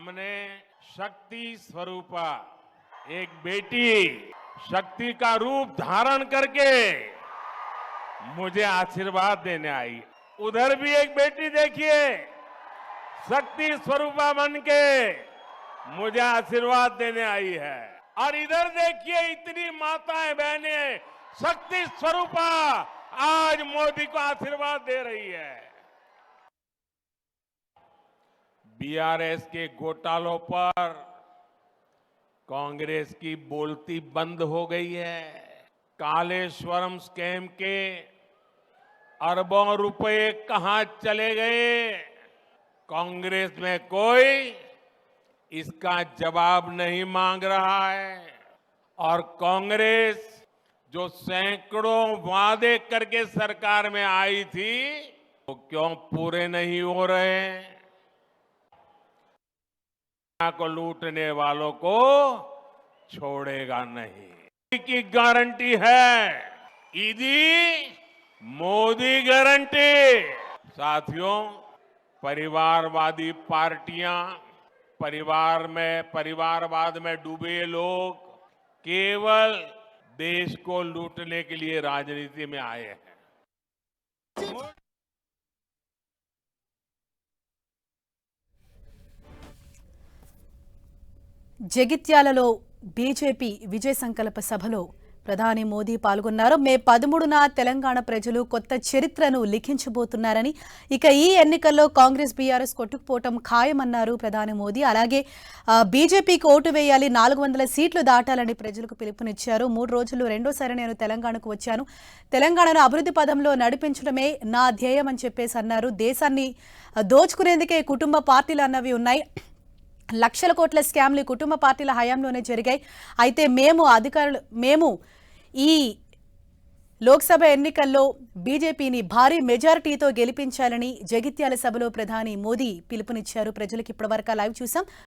हमने शक्ति स्वरूपा एक बेटी शक्ति का रूप धारण करके मुझे आशीर्वाद देने आई। उधर भी एक बेटी देखिए शक्ति स्वरूपा बन के मुझे आशीर्वाद देने आई है। और इधर देखिए इतनी माताएं बहनें शक्ति स्वरूपा आज मोदी को आशीर्वाद दे रही है। बीआरएस के घोटालों पर कांग्रेस की बोलती बंद हो गई है। कालेश्वरम स्कैम के अरबों रुपए कहां चले गए, कांग्रेस में कोई इसका जवाब नहीं मांग रहा है। और कांग्रेस जो सैकड़ों वादे करके सरकार में आई थी वो क्यों पूरे नहीं हो रहे हैं? को लूटने वालों को छोड़ेगा नहीं की गारंटी है। ईदी मोदी गारंटी। साथियों, परिवारवादी पार्टियां, परिवारवाद में डूबे लोग केवल देश को लूटने के लिए राजनीति में आए हैं। జగిత్యాలలో బీజేపీ విజయ సంకల్ప సభలో ప్రధాని మోదీ పాల్గొన్నారు. మే 13న తెలంగాణ ప్రజలు కొత్త చరిత్రను లిఖించబోతున్నారని, ఇక ఈ ఎన్నికల్లో కాంగ్రెస్ బీఆర్ఎస్ కొట్టుకుపోవటం ఖాయమన్నారు ప్రధాని మోదీ. అలాగే బీజేపీకి ఓటు వేయాలి, 400 సీట్లు దాటాలని ప్రజలకు పిలుపునిచ్చారు. 3 రోజులు రెండోసారి నేను తెలంగాణకు వచ్చాను, తెలంగాణను అభివృద్ధి పదంలో నడిపించడమే నా ధ్యేయం అని చెప్పేసి అన్నారు. దేశాన్ని దోచుకునేందుకే కుటుంబ పార్టీలు అన్నవి ఉన్నాయి, లక్షల కోట్ల స్కామ్లు కుటుంబ పార్టీల హయాంలోనే జరిగాయి. అయితే మేము ఈ లోక్సభ ఎన్నికల్లో బీజేపీని భారీ మెజారిటీతో గెలిపించాలని జగిత్యాల సభలో ప్రధాని మోదీ పిలుపునిచ్చారు. ప్రజలకు ఇప్పటివరకు లైవ్ చూసాం.